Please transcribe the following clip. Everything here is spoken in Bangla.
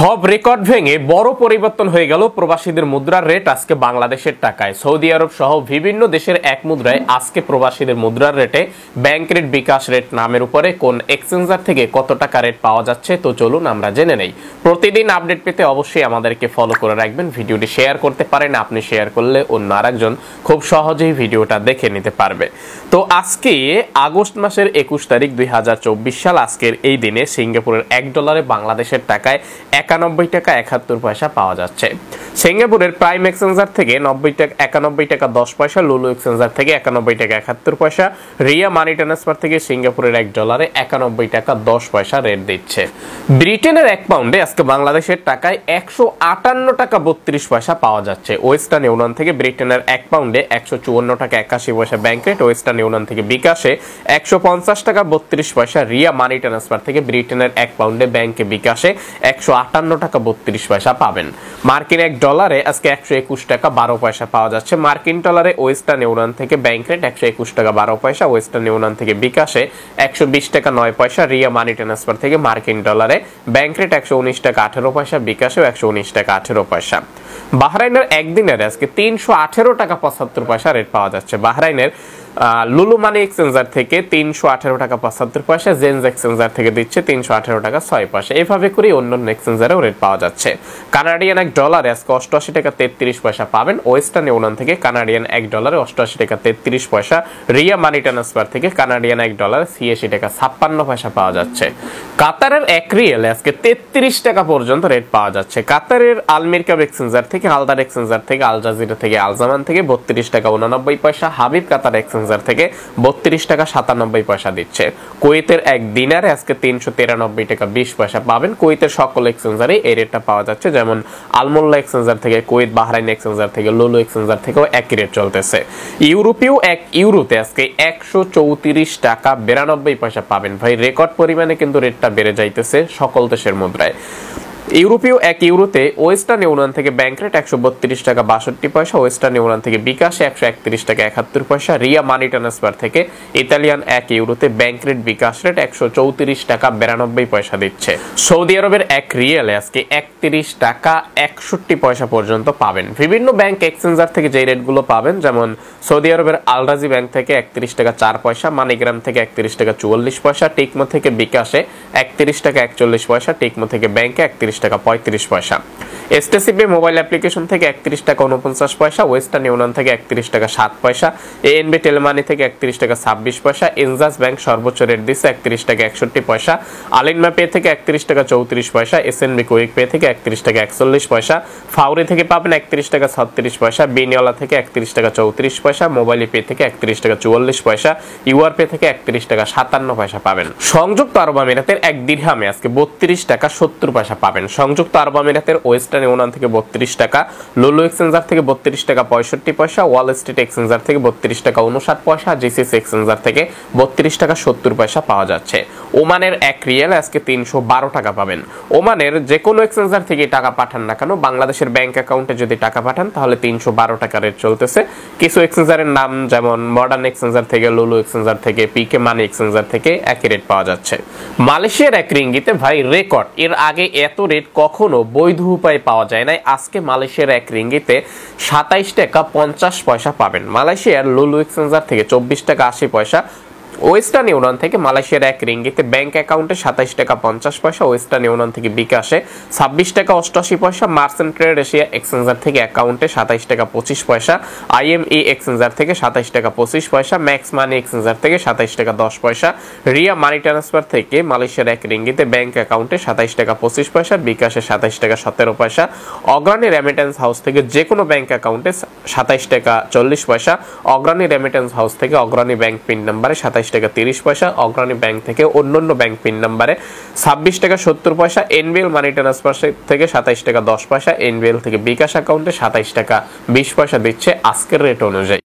সব রেকর্ড ভেঙে বড় পরিবর্তন হয়ে গেল প্রবাসীদের মুদ্রার রেট আজকে বাংলাদেশের টাকায়। সৌদি আরব সহ বিভিন্ন দেশের এক মুদ্রায় আজকে প্রবাসীদের মুদ্রার রেটে ব্যাংক রেট, বিকাশ রেট নামের উপরে কোন এক্সচেঞ্জার থেকে কত টাকা রেট পাওয়া যাচ্ছে তো চলুন আমরা জেনে নেই। প্রতিদিন আপডেট পেতে অবশ্যই আমাদেরকে ফলো করে রাখবেন, ভিডিওটি শেয়ার করতে পারেন, আপনি শেয়ার করলে অন্য আরেকজন খুব সহজেই ভিডিওটা দেখে নিতে পারবে। তো আজকে আগস্ট মাসের 21 তারিখ 2024 সাল, আজকের এই দিনে সিঙ্গাপুরের $1 বাংলাদেশের টাকায় 91 টাকা 71 পয়সা পাওয়া যাচ্ছে। সিঙ্গাপুরের প্রাইম এক্সচেঞ্জার থেকে 91 টাকা 10 পয়সা, লুলু এক্সচেঞ্জার থেকে 91 টাকা 71 পয়সা, রিয়া মানি ট্রান্সফার থেকে সিঙ্গাপুরের $1 91 টাকা 10 পয়সা রেট দিচ্ছে। ব্রিটেনের 1 পাউন্ডে আজকে বাংলাদেশের টাকায় 158 টাকা 32 পয়সা পাওয়া যাচ্ছে। ওয়েস্টার্ন ইউনিয়ন থেকে ব্রিটেনের 1 পাউন্ডে 154 টাকা 81 পয়সা ব্যাংক রেট, ওয়েস্টার্ন ইউনিয়ন থেকে বিকাশে 150 টাকা 32 পয়সা, রিয়া মানি ট্রান্সফার থেকে ব্রিটেনের 1 পাউন্ডে ব্যাংকে বিকাশে 158 টাকা 32 পয়সা পাবেন। মার্কিন $1 আজকে 121 টাকা 12 পয়সা পাওয়া যাচ্ছে। মার্কিন ডলারে ওয়েস্টার্ন ইউনিয়ন থেকে ব্যাংক রেট 121 টাকা 12 পয়সা, ওয়েস্টার্ন ইউনিয়ন থেকে বিকাশে 120 টাকা 9 পয়সা, রিয়া মানি ট্রান্সফার থেকে মার্কিন ডলারে ব্যাংক রেট 119 টাকা 18 পয়সা, বিকাশে 119 টাকা 18 পয়সা। বাহরাইনের একদিনের আজকে 318 টাকা 75 পয়সা রেট পাওয়া যাচ্ছে। বাহরাইনের লুলু মানি এক্সচেঞ্জার থেকে 318 টাকা 75 পয়সা, জেন্স এক্সচেঞ্জার থেকে দিচ্ছে 318 টাকা 6 পয়সা। এইভাবে করে অন্যান্য এক্সচেঞ্জারেও রেট পাওয়া যাচ্ছে। কানাডিয়ান $1 আজকে 88 টাকা 33 পয়সা পাবেন। ওয়েস্টার্ন ইউনিয়ন থেকে কানাডিয়ান $1 88 টাকা 33 পয়সা, রিয়া মানি ট্রান্সফার থেকে কানাডিয়ান $1 86 টাকা 56 পয়সা পাওয়া যাচ্ছে। কাতারের 1 রিয়ালে আজকে 33 টাকা পর্যন্ত রেট পাওয়া যাচ্ছে। কাতারের আলমিরকাব এক্সচেঞ্জার থেকে, আলদার এক্সচেঞ্জার থেকে, আল জাজিরা থেকে, আলজামান থেকে 32 টাকা 89 পয়সা, হাবিব কাতার এক্সচেঞ্জার থেকে 32 টাকা 97 পয়সা দিচ্ছে। কুয়েতের 1 দিনারে আজকে 393 টাকা 20 পয়সা পাবেন। কুয়েতের সকল এক্সচেঞ্জারে এই রেটটা পাওয়া যাচ্ছে, যেমন আলমোল্লা এক্সচেঞ্জার থেকে, কুয়েত বাহরাইন এক্সচেঞ্জার থেকে, লুলু এক্সচেঞ্জার থেকেও একই রেট চলতেছে। ইউরোপীয় 1 ইউরোতে আজকে 134 টাকা 92 পয়সা পাবেন। ভাই রেকর্ড পরিমাণে কিন্তু রেটটা বেড়ে যাইতেছে সকল দেশের মুদ্রায়। ইউরোপীয় 1 ইউরোতে ওয়েস্টার্ন ইউনিয়ন থেকে ব্যাংক রেট 132 টাকা 62 পয়সা, ওয়েস্টার্ন ইউনিয়ন থেকে বিকাশে 131 টাকা 71 পয়সা, রিয়া মানি ট্রান্সফার থেকে ইতালিয়ান 1 ইউরোতে ব্যাংক রেট, বিকাশ রেট 134 টাকা 92 পয়সা দিচ্ছে। সৌদি আরবের 1 রিয়ালে আজকে 31 টাকা 61 পয়সা পর্যন্ত পাবেন। বিভিন্ন ব্যাংক এক্সচেঞ্জার থেকে যে রেটগুলো পাবেন, যেমন সৌদি আরবের আল রাজি ব্যাংক থেকে 31 টাকা 4 পয়সা, মানিগ্রাম থেকে 31 টাকা 44 পয়সা, টিকমো থেকে বিকাশে 31 টাকা 41 পয়সা, টিকমো থেকে ব্যাংকে 31 টাকা 35 পয়সা। এসটিসিপি মোবাইল অ্যাপ্লিকেশন থেকে 31 টাকা 49 পয়সা, ওয়েস্টার্ন ইউনিয়ন থেকে 31 টাকা 7 পয়সা, এএনবি টেলিমানি থেকে 31 টাকা 26 পয়সা, ইনজাস ব্যাংক সর্বোচ্চ রেট দিচ্ছে 31 টাকা 61 পয়সা, আলিনমা পে থেকে 31 টাকা 34 পয়সা, এসএনবি কুইক পে থেকে 31 টাকা 41 পয়সা, ফাউরি থেকে পাবেন 31 টাকা 36 পয়সা, বিনিওয়ালা থেকে 31 টাকা 34 পয়সা, মোবাইল পে থেকে 31 টাকা 44 পয়সা, ইউআর পে থেকে 31 টাকা 57 পয়সা পাবেন। সংযুক্ত আরব আমিরাতের 1 দিরহামে আজকে 32 টাকা 70 পয়সা পাবেন। সংযুক্ত আরব আমিরাতের ওয়েস্টার্ন ইউনিয়ন থেকে 32 টাকা, লুলু এক্সচেঞ্জার থেকে 32 টাকা 65 পয়সা, ওয়াল স্ট্রিট এক্সচেঞ্জার থেকে 32 টাকা 59 পয়সা, জিসিসি এক্সচেঞ্জার থেকে 32 টাকা 70 পয়সা পাওয়া যাচ্ছে। ওমানের 1 রিয়াল আজকে 312 টাকা পাবেন। ওমানের যে কোনো এক্সচেঞ্জার থেকে টাকা পাঠান না কেন, বাংলাদেশের ব্যাংক অ্যাকাউন্টে যদি টাকা পাঠান তাহলে 312 টাকা রেট চলতেছে। কিছু এক্সচেঞ্জারের নাম যেমন মডার্ন এক্সচেঞ্জার থেকে, লুলু এক্সচেঞ্জার থেকে, পিকে মানি এক্সচেঞ্জার থেকে একই রেট পাওয়া যাচ্ছে। মালয়েশিয়ার 1 রিঙ্গিতে ভাই রেকর্ড, এর আগে এত রেট কখনো বৈধ উপায়ে পাওয়া যায় না। আজকে মালয়েশিয়ার 1 রিঙ্গিতে 27 টাকা 50 পয়সা পাবেন। মালয়েশিয়ার লুলু এক্সচেঞ্জার থেকে 24 টাকা 80 পয়সা, ওয়েস্টার্ন ইউনিয়ন থেকে মালয়েশিয়ার 1 রিঙ্গিতে ব্যাংক অ্যাকাউন্টে 27 টাকা 50 পয়সা, ওয়েস্টার্ন ইউনিয়ন থেকে বিকাশে 26 টাকা 88 পয়সা, মার্চেন্ট ট্রেড এশিয়া এক্সচেঞ্জার থেকে অ্যাকাউন্টে 27 টাকা 25 পয়সা, আইএমই এক্সচেঞ্জার থেকে 27 টাকা 25 পয়সা, ম্যাক্স মানি এক্সচেঞ্জার থেকে 27 টাকা 10 পয়সা, রিয়া মানি ট্রান্সফার থেকে মালয়েশিয়ার 1 রিঙ্গিতে ব্যাংক অ্যাকাউন্টে 27 টাকা 25 পয়সা, বিকাশে 27 টাকা 17 পয়সা, অগ্রণী রেমিটেন্স হাউস থেকে যে কোনো ব্যাংক অ্যাকাউন্টে 27 টাকা 40 পয়সা, অগ্রণী রেমিটেন্স হাউস থেকে অগ্রণী ব্যাংক পিন নাম্বারে 27 টাকা 30 পয়সা, অগ্রণী ব্যাংক থেকে অন্যান্য ব্যাংক পিন নাম্বারে 26 টাকা 70 পয়সা, এনবিএল মানি ট্রান্সফার থেকে 27 টাকা 10 পয়সা, এনবিএল থেকে বিকাশ অ্যাকাউন্টে 27 টাকা 20 পয়সা দিচ্ছে আজকের রেট অনুযায়ী।